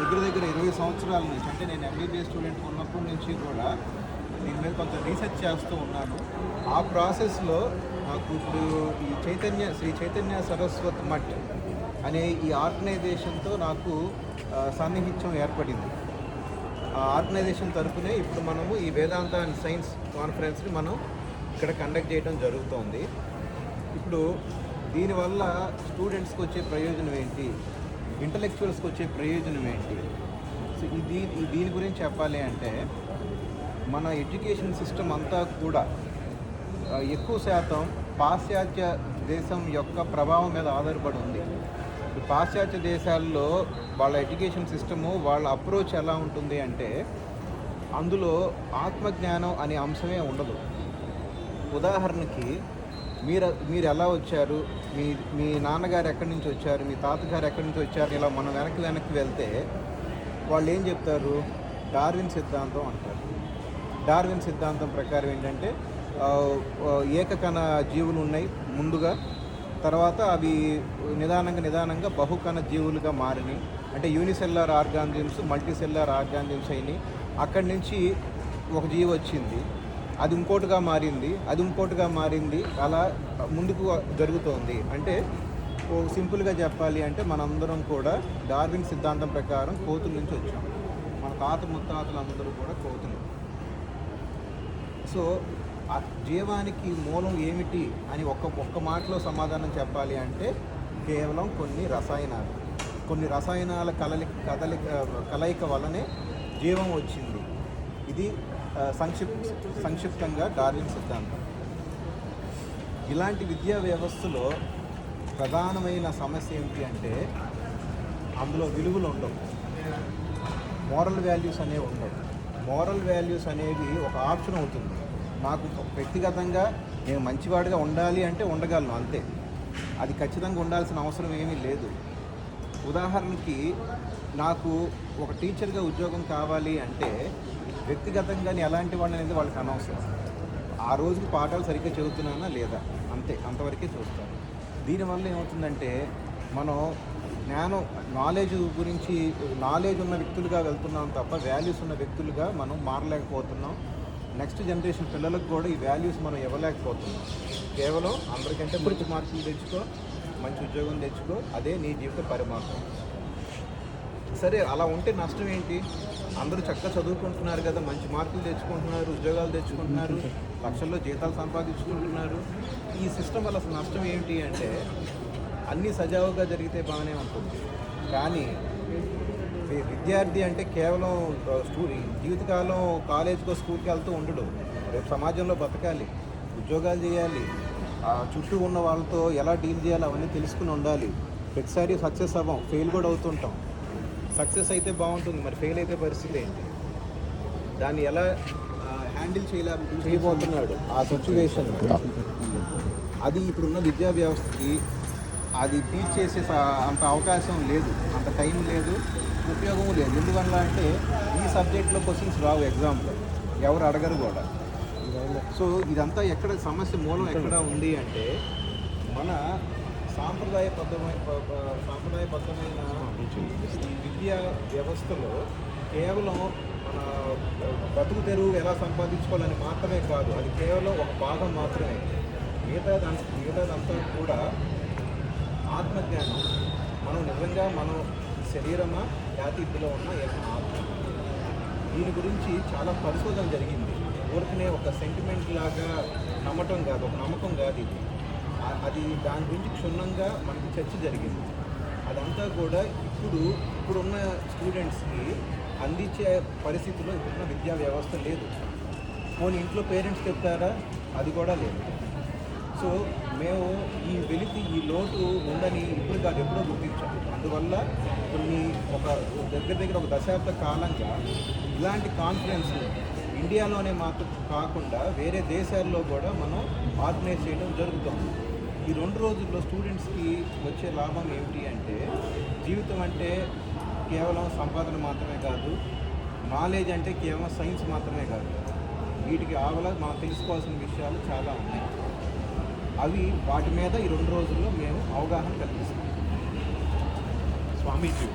దగ్గర దగ్గర 20 సంవత్సరాల నుంచి, అంటే నేను ఎంబీబీఎస్ స్టూడెంట్ ఉన్నప్పటి నుంచి కూడా దీని మీద కొంత రీసెర్చ్ చేస్తూ ఉన్నాను. ఆ ప్రాసెస్లో నాకు ఇప్పుడు ఈ శ్రీ చైతన్య సరస్వత్ మఠ్ అనే ఈ ఆర్గనైజేషన్తో నాకు సాన్నిహిత్యం ఏర్పడింది. ఆ ఆర్గనైజేషన్ తరఫునే ఇప్పుడు మనము ఈ వేదాంత అండ్ సైన్స్ కాన్ఫరెన్స్ని మనం ఇక్కడ కండక్ట్ చేయడం జరుగుతోంది. ఇప్పుడు దీనివల్ల స్టూడెంట్స్కి వచ్చే ప్రయోజనం ఏంటి, ఇంటలెక్చువల్స్కి వచ్చే ప్రయోజనం ఏంటి, సో దీని గురించి చెప్పాలి అంటే మన ఎడ్యుకేషన్ సిస్టమ్ అంతా కూడా ఎక్కువ శాతం పాశ్చాత్య దేశం యొక్క ప్రభావం మీద ఆధారపడి ఉంది. పాశ్చాత్య దేశాల్లో వాళ్ళ ఎడ్యుకేషన్ సిస్టము, వాళ్ళ అప్రోచ్ ఎలా ఉంటుంది అంటే అందులో ఆత్మజ్ఞానం అనే అంశమే ఉండదు. ఉదాహరణకి మీరు ఎలా వచ్చారు, మీ నాన్నగారు ఎక్కడి నుంచి వచ్చారు, మీ తాతగారు ఎక్కడి నుంచి వచ్చారు, ఇలా మనం వెనక్కి వెళ్తే వాళ్ళు ఏం చెప్తారు, డార్విన్ సిద్ధాంతం అంటారు. డార్విన్ సిద్ధాంతం ప్రకారం ఏంటంటే ఏకకణ జీవులు ఉన్నాయి ముందుగా, తర్వాత అవి నిదానంగా బహుకణ జీవులుగా మారినాయి. అంటే యూనిసెల్లార్ ఆర్గానిజమ్స్ మల్టీసెల్లార్ ఆర్గానిజమ్స్ అయినాయి. అక్కడి నుంచి ఒక జీవి వచ్చింది, అది ఇంకోటిగా మారింది, అలా ముందుకు జరుగుతోంది. అంటే సింపుల్గా చెప్పాలి అంటే మనందరం కూడా డార్విన్ సిద్ధాంతం ప్రకారం కోతుల నుంచి వచ్చాం. మన తాత ముత్తాతలు అందరూ కూడా కోతులు. సో ఆ జీవానికి మూలం ఏమిటి అని ఒక్క మాటలో సమాధానం చెప్పాలి అంటే కేవలం కొన్ని రసాయనాల కలయిక వల్లనే జీవం వచ్చింది. ఇది సంక్షిప్తంగా డార్విన్ సిద్ధాంతం. ఇలాంటి విద్యా వ్యవస్థలో ప్రధానమైన సమస్య ఏమిటి అంటే అందులో విలువలు ఉండవు, మోరల్ వాల్యూస్ అనేవి ఉండవు. మోరల్ వాల్యూస్ అనేవి ఒక ఆప్షన్ అవుతుంది. నాకు వ్యక్తిగతంగా నేను మంచివాడిగా ఉండాలి అంటే ఉండగలను, అంతే. అది ఖచ్చితంగా ఉండాల్సిన అవసరం ఏమీ లేదు. ఉదాహరణకి నాకు ఒక టీచర్గా ఉద్యోగం కావాలి అంటే వ్యక్తిగతంగా ఎలాంటి వాడిని అనేది వాళ్ళకి అనవసరం. ఆ రోజుకి పాఠాలు సరిగ్గా చదువుతున్నానా లేదా, అంతే, అంతవరకే చూస్తాను. దీనివల్ల ఏమవుతుందంటే మనం నాలెడ్జ్ ఉన్న వ్యక్తులుగా వెళ్తున్నాం తప్ప వాల్యూస్ ఉన్న వ్యక్తులుగా మనం మారలేకపోతున్నాం. నెక్స్ట్ జనరేషన్ పిల్లలకు కూడా ఈ వాల్యూస్ మనం ఇవ్వలేకపోతున్నాం. కేవలం అందరికంటే మంచి మార్కులు తెచ్చుకో, మంచి ఉద్యోగం తెచ్చుకో, అదే నీ జీవిత పరిమాణం. సరే, అలా ఉంటే నష్టం ఏంటి? అందరూ చక్కగా చదువుకుంటున్నారు కదా, మంచి మార్కులు తెచ్చుకుంటున్నారు, ఉద్యోగాలు తెచ్చుకుంటున్నారు, లక్షల్లో జీతాలు సంపాదించుకుంటున్నారు. ఈ సిస్టమ్ వల్ల అసలు నష్టం ఏమిటి అంటే అన్నీ సజావుగా జరిగితే బాగానే ఉంటుంది. కానీ విద్యార్థి అంటే కేవలం జీవితకాలం కాలేజీకో స్కూల్కి వెళ్తూ ఉండడు. రేపు సమాజంలో బతకాలి, ఉద్యోగాలు చేయాలి, చుట్టూ ఉన్న వాళ్ళతో ఎలా డీల్ చేయాలి అవన్నీ తెలుసుకుని ఉండాలి. ప్రతిసారి సక్సెస్ అవ్వం, ఫెయిల్ కూడా అవుతుంటాం. సక్సెస్ అయితే బాగుంటుంది, మరి ఫెయిల్ అయితే పరిస్థితి ఏంటి? దాన్ని ఎలా హ్యాండిల్ చేయబోతున్నాడు ఆ సిచ్యువేషన్, అది ఇప్పుడున్న విద్యా వ్యవస్థకి అది టీచ్ చేసే అంత అవకాశం లేదు, అంత టైం లేదు, ఉపయోగం లేదు. ఎందువల్ల అంటే ఈ సబ్జెక్ట్లో క్వశ్చన్స్ రావు ఎగ్జామ్లో, ఎవరు అడగరు కూడా. సో ఇదంతా సమస్య మూలం ఎక్కడ ఉంది అంటే మన సాంప్రదాయబద్ధమైన విద్యా వ్యవస్థలో కేవలం మన బతుకు తెరువు ఎలా సంపాదించుకోవాలని మాత్రమే కాదు, అది కేవలం ఒక భాగం మాత్రమే. మిగతాదంతా కూడా ఆత్మజ్ఞానం. మనం నిజంగా మనం శరీరమా జాతి ఇందులో ఉన్న ఆత్మ, దీని గురించి చాలా పరిశోధన జరిగింది. ఊరికనే ఒక సెంటిమెంట్ లాగా నమ్మటం కాదు, ఒక నమ్మకం కాదు ఇది. అది దాని గురించి క్షుణ్ణంగా మనకి చర్చ జరిగింది. అదంతా కూడా ఇప్పుడున్న స్టూడెంట్స్కి అందించే పరిస్థితిలో ఇప్పుడున్న విద్యా వ్యవస్థ లేదు. పోనీ ఇంట్లో పేరెంట్స్ చెప్తారా, అది కూడా లేదు. సో మేము ఈ లోటు ఉందని ఇప్పుడు కాదు, ఎప్పుడో గుర్తించాం. అందువల్ల ఒక దగ్గర ఒక దశాబ్ద కాలంగా ఇలాంటి కాన్ఫరెన్స్లు ఇండియాలోనే మాత్రం కాకుండా వేరే దేశాల్లో కూడా మనం ఆర్గనైజ్ చేయడం జరుగుతుంది. ఈ 2 రోజుల్లో స్టూడెంట్స్కి వచ్చే లాభం ఏమిటి అంటే జీవితం అంటే కేవలం సంపాదన మాత్రమే కాదు, నాలెడ్జ్ అంటే కేవలం సైన్స్ మాత్రమే కాదు. వీటికి మనం తెలుసుకోవాల్సిన విషయాలు చాలా ఉన్నాయి. వాటి మీద ఈ 2 రోజుల్లో మేము అవగాహన కల్పిస్తాం. స్వామీజీ